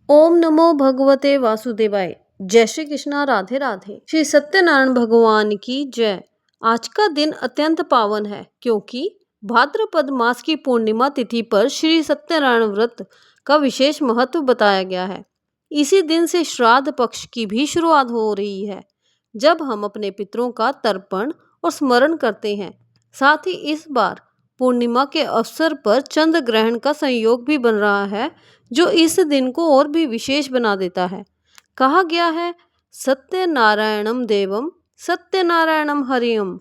ओम नमो भगवते वासुदेवाय। जय श्री कृष्णा, राधे राधे। श्री सत्यनारायण भगवान की जय। आज का दिन अत्यंत पावन है क्योंकि भाद्रपद मास की पूर्णिमा तिथि पर श्री सत्यनारायण व्रत का विशेष महत्व बताया गया है। इसी दिन से श्राद्ध पक्ष की भी शुरुआत हो रही है, जब हम अपने पितरों का तर्पण और स्मरण करते हैं। साथ ही इस बार पूर्णिमा के अवसर पर चंद्र ग्रहण का संयोग भी बन रहा है, जो इस दिन को और भी विशेष बना देता है। कहा गया है, सत्यनारायणम देवम सत्यनारायणम हरियम,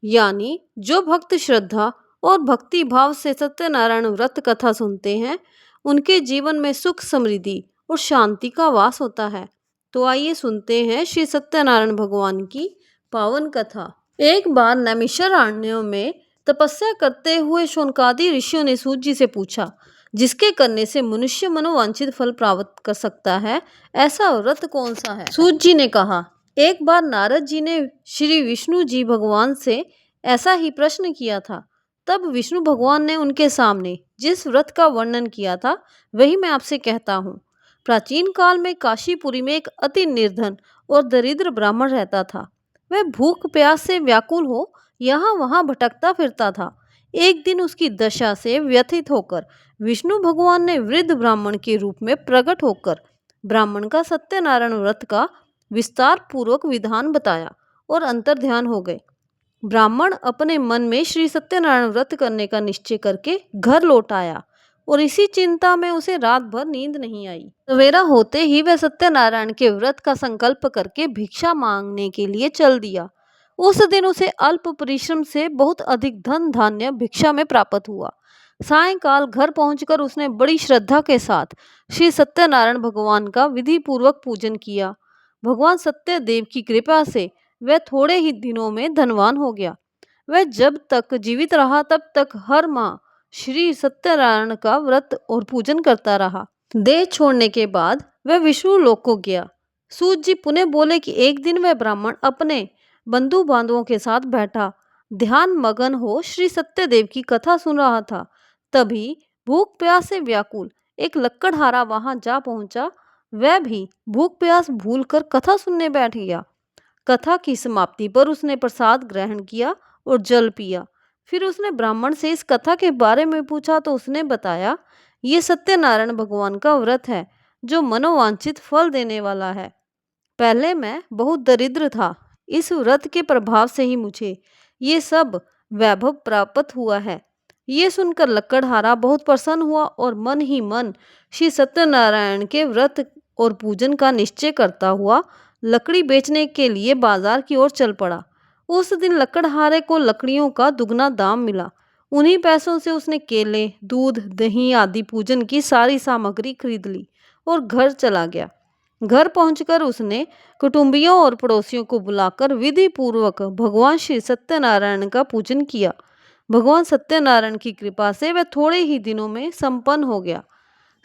यानी जो भक्त श्रद्धा और भक्ति भाव से सत्यनारायण व्रत कथा सुनते हैं, उनके जीवन में सुख समृद्धि और शांति का वास होता है। तो आइए सुनते हैं श्री सत्यनारायण भगवान की पावन कथा। एक बार नैमिषारण्य में तपस्या करते हुए शौनकादि ऋषियों ने सूत जी से पूछा, जिसके करने से मनुष्य मनोवांछित फल प्राप्त कर सकता है, ऐसा व्रत कौन सा है। सूत जी ने कहा, एक बार नारद जी ने श्री विष्णु जी भगवान से ऐसा ही प्रश्न किया था। तब विष्णु भगवान ने उनके सामने जिस व्रत का वर्णन किया था, वही मैं आपसे कहता हूँ। प्राचीन काल में काशीपुरी में एक अति निर्धन और दरिद्र ब्राह्मण रहता था। वह भूख प्यास से व्याकुल हो यहाँ वहाँ भटकता फिरता था। एक दिन उसकी दशा से व्यथित होकर विष्णु भगवान ने वृद्ध ब्राह्मण के रूप में प्रकट होकर ब्राह्मण का सत्यनारायण व्रत का विस्तार पूर्वक विधान बताया और अंतर्ध्यान हो गए। ब्राह्मण अपने मन में श्री सत्यनारायण व्रत करने का निश्चय करके घर लौट आया और इसी चिंता में उसे रात भर नींद नहीं आई। सवेरा होते ही वह सत्यनारायण के व्रत का संकल्प करके भिक्षा मांगने के लिए चल दिया। उस दिन उसे अल्प परिश्रम से बहुत अधिक धन धान्य भिक्षा में प्राप्त हुआ। सायंकाल घर पहुंचकर उसने बड़ी श्रद्धा के साथ श्री सत्यनारायण भगवान का विधि पूर्वक पूजन किया। भगवान सत्यदेव की कृपा से वह थोड़े ही दिनों में धनवान हो गया। वह जब तक जीवित रहा तब तक हर माह श्री सत्यनारायण का व्रत और पूजन करता रहा। देह छोड़ने के बाद वह विष्णु लोक को गया। सूत जी पुनः बोले कि एक दिन वह ब्राह्मण अपने बंधु बांधवों के साथ बैठा ध्यान मगन हो श्री सत्यदेव की कथा सुन रहा था। तभी भूख प्यास से व्याकुल एक लक्कड़हारा वहां जा पहुंचा। वह भी भूख प्यास भूलकर कथा सुनने बैठ गया। कथा की समाप्ति पर उसने प्रसाद ग्रहण किया और जल पिया। फिर उसने ब्राह्मण से इस कथा के बारे में पूछा तो उसने बताया, ये सत्यनारायण भगवान का व्रत है जो मनोवांछित फल देने वाला है। पहले मैं बहुत दरिद्र था, इस व्रत के प्रभाव से ही मुझे ये सब वैभव प्राप्त हुआ है। ये सुनकर लक्कड़हारा बहुत प्रसन्न हुआ और मन ही मन श्री सत्यनारायण के व्रत और पूजन का निश्चय करता हुआ लकड़ी बेचने के लिए बाजार की ओर चल पड़ा। उस दिन लकड़हारे को लकड़ियों का दुगना दाम मिला। उन्हीं पैसों से उसने केले, दूध, दही आदि पूजन की सारी सामग्री खरीद ली और घर चला गया। घर पहुंचकर उसने कुटुंबियों और पड़ोसियों को बुलाकर विधि पूर्वक भगवान श्री सत्यनारायण का पूजन किया। भगवान सत्यनारायण की कृपा से वह थोड़े ही दिनों में संपन्न हो गया।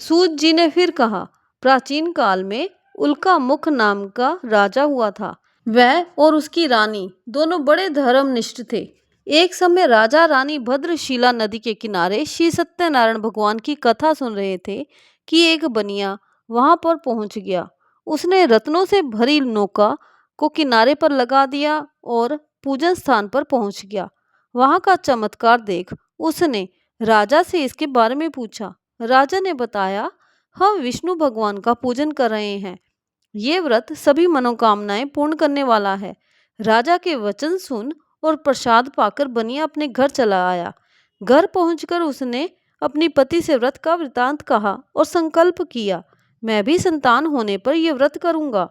सूत जी ने फिर कहा, प्राचीन काल में उल्का मुख नाम का राजा हुआ था। वह और उसकी रानी दोनों बड़े धर्मनिष्ठ थे। एक समय राजा रानी भद्रशिला नदी के किनारे श्री सत्यनारायण भगवान की कथा सुन रहे थे कि एक बनिया वहां पर पहुंच गया। उसने रत्नों से भरी नौका को किनारे पर लगा दिया और पूजन स्थान पर पहुंच गया। वहां का चमत्कार देख उसने राजा से इसके बारे में पूछा। राजा ने बताया, हम विष्णु भगवान का पूजन कर रहे हैं। ये व्रत सभी मनोकामनाएं पूर्ण करने वाला है। राजा के वचन सुन और प्रसाद पाकर बनिया अपने घर चला आया। घर पहुंचकर उसने अपनी पति से व्रत का वृतांत कहा और संकल्प किया, मैं भी संतान होने पर यह व्रत करूंगा।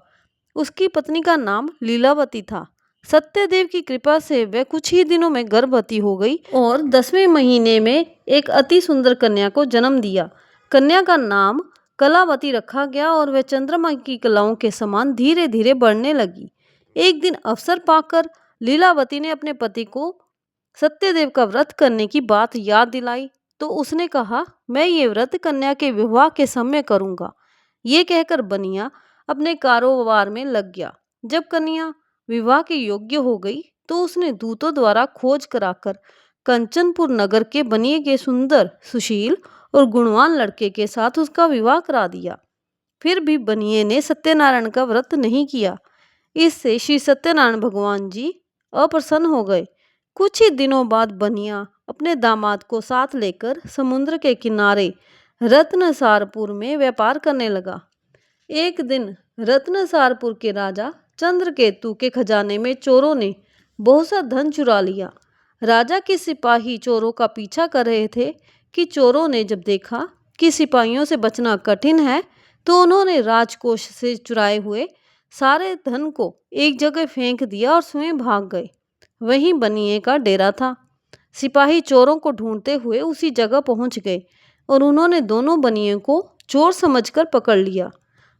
उसकी पत्नी का नाम लीलावती था। सत्यदेव की कृपा से वह कुछ ही दिनों में गर्भवती हो गई और 10वें महीने में एक अति सुंदर कन्या को जन्म दिया। कन्या का नाम कलावती रखा गया और वह चंद्रमा की कलाओं के समान धीरे धीरे बढ़ने लगी। एक दिन अवसर पाकर लीलावती ने अपने पति को सत्यदेव का व्रत करने की बात याद दिलाई तो उसने कहा, मैं ये व्रत कन्या के विवाह के समय करूंगा। ये कहकर बनिया अपने कारोबार में लग गया। जब कन्या विवाह के योग्य हो गई तो उसने दूतों द्वारा खोज कराकर कंचनपुर नगर के बनिए के सुंदर, सुशील और गुणवान लड़के के साथ उसका विवाह करा दिया। फिर भी बनिए ने सत्यनारायण का व्रत नहीं किया। इससे श्री सत्यनारायण भगवान जी अप्रसन्न हो गए। कुछ ही दिनों बाद बनिया अपने दामाद को साथ लेकर समुद्र के किनारे रत्नसारपुर में व्यापार करने लगा। एक दिन रत्नसारपुर के राजा चंद्रकेतु के खजाने में चोरों ने बहुत सा धन चुरा लिया। राजा के सिपाही चोरों का पीछा कर रहे थे कि चोरों ने जब देखा कि सिपाहियों से बचना कठिन है, तो उन्होंने राजकोष से चुराए हुए सारे धन को एक जगह फेंक दिया और स्वयं भाग गए। वहीं बनिए का डेरा था। सिपाही चोरों को ढूंढते हुए उसी जगह पहुंच गए और उन्होंने दोनों बनियों को चोर समझकर पकड़ लिया।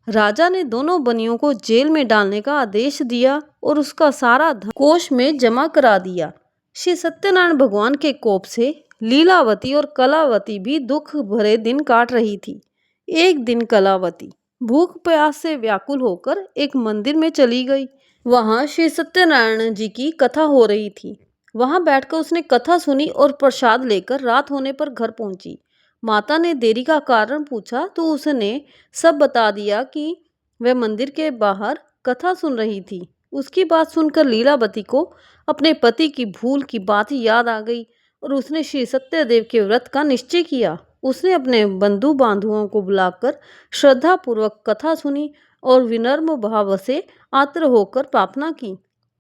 राजा ने दोनों बनियों को जेल में डालने का आदेश दिया और उसका सारा धन कोष में जमा करा दिया। श्री सत्यनारायण भगवान के कोप से लीलावती और कलावती भी दुख भरे दिन काट रही थी। एक दिन कलावती भूख प्यास से व्याकुल होकर एक मंदिर में चली गई। वहां श्री सत्यनारायण जी की कथा हो रही थी। वहां बैठकर उसने कथा सुनी और प्रसाद लेकर रात होने पर घर पहुंची। माता ने देरी का कारण पूछा तो उसने सब बता दिया कि वह मंदिर के बाहर कथा सुन रही थी। उसकी बात सुनकर लीलावती को अपने पति की भूल की बात याद आ गई और उसने श्री सत्यदेव के व्रत का निश्चय किया। उसने अपने बंधु बांधुओं को बुलाकर श्रद्धापूर्वक कथा सुनी और विनम्र भाव से आर्द्र होकर प्रार्थना की।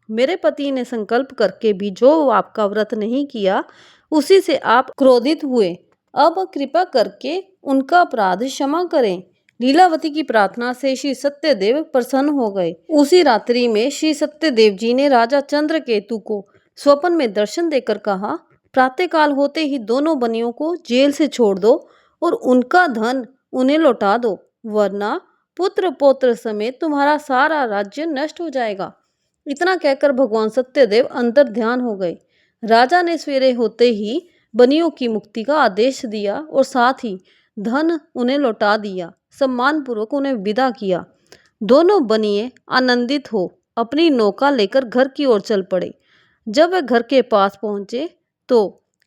मेरे पति ने संकल्प करके भी जो आपका व्रत नहीं किया, उसी से आप क्रोधित हुए। अब कृपा करके उनका अपराध क्षमा करें। लीलावती की प्रार्थना से श्री सत्यदेव प्रसन्न हो गए। उसी रात्रि में श्री सत्यदेव जी ने राजा चंद्रकेतु को स्वप्न में दर्शन देकर कहा, प्रातःकाल होते ही दोनों बनियों को जेल से छोड़ दो और उनका धन उन्हें लौटा दो, वरना पुत्र पौत्र समेत तुम्हारा सारा राज्य नष्ट हो जाएगा। इतना कहकर भगवान सत्यदेव अंतर ध्यान हो गए। राजा ने सवेरे होते ही बनियों की मुक्ति का आदेश दिया और साथ ही धन उन्हें लौटा दिया। सम्मानपूर्वक उन्हें विदा किया। दोनों बनिए आनंदित हो अपनी नौका लेकर घर की ओर चल पड़े। जब वे घर के पास पहुंचे तो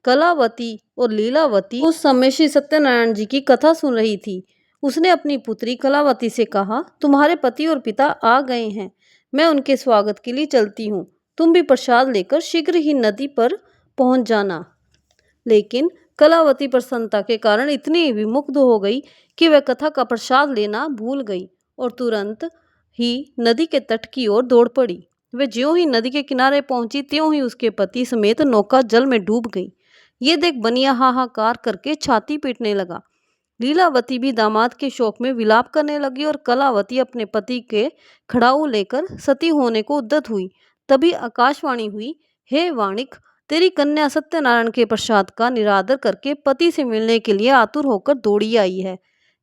कलावती और लीलावती उस समय श्री सत्यनारायण जी की कथा सुन रही थी। उसने अपनी पुत्री कलावती से कहा, तुम्हारे पति और पिता आ गए हैं, मैं उनके स्वागत के लिए चलती हूँ। तुम भी प्रसाद लेकर शीघ्र ही नदी पर पहुंच जाना। लेकिन कलावती प्रसन्नता के कारण इतनी विमुग्ध हो गई कि वह कथा का प्रसाद लेना भूल गई और तुरंत ही नदी के तट की ओर दौड़ पड़ी। वह ज्यों ही नदी के किनारे पहुंची त्यों ही उसके पति समेत नौका जल में डूब गई। ये देख बनिया हाहाकार करके छाती पीटने लगा। लीलावती भी दामाद के शोक में विलाप करने लगी और कलावती अपने पति के खड़ाऊ लेकर सती होने को उद्यत हुई। तभी आकाशवाणी हुई, हे वाणिक, तेरी कन्या सत्यनारायण के प्रसाद का निरादर करके पति से मिलने के लिए आतुर होकर दौड़ी आई है।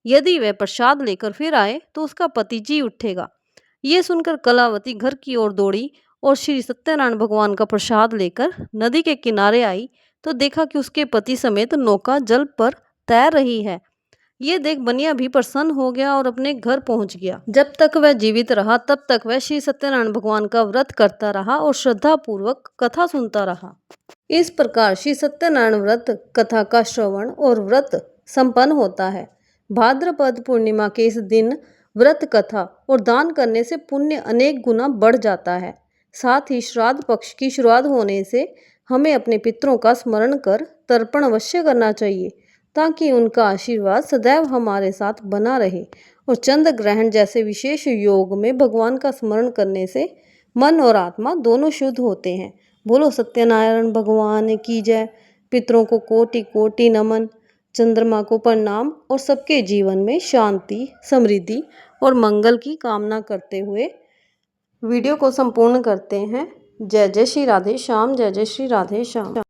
यदि वह प्रसाद लेकर फिर आए तो उसका पति जी उठेगा। ये सुनकर कलावती घर की ओर दौड़ी और श्री सत्यनारायण भगवान का प्रसाद लेकर नदी के किनारे आई तो देखा कि उसके पति समेत नौका जल पर तैर रही है। ये देख बनिया भी प्रसन्न हो गया और अपने घर पहुंच गया। जब तक वह जीवित रहा तब तक वह श्री सत्यनारायण भगवान का व्रत करता रहा और श्रद्धा पूर्वक कथा सुनता रहा। इस प्रकार श्री सत्यनारायण व्रत कथा का श्रवण और व्रत संपन्न होता है। भाद्रपद पूर्णिमा के इस दिन व्रत कथा और दान करने से पुण्य अनेक गुना बढ़ जाता है। साथ ही श्राद्ध पक्ष की शुरुआत होने से हमें अपने पितरों का स्मरण कर तर्पण अवश्य करना चाहिए ताकि उनका आशीर्वाद सदैव हमारे साथ बना रहे। और चंद्र ग्रहण जैसे विशेष योग में भगवान का स्मरण करने से मन और आत्मा दोनों शुद्ध होते हैं। बोलो सत्यनारायण भगवान की जय। पितरों को कोटि कोटि नमन, चंद्रमा को प्रणाम और सबके जीवन में शांति, समृद्धि और मंगल की कामना करते हुए वीडियो को संपूर्ण करते हैं। जय जय श्री राधे श्याम, जय जय श्री राधे श्याम।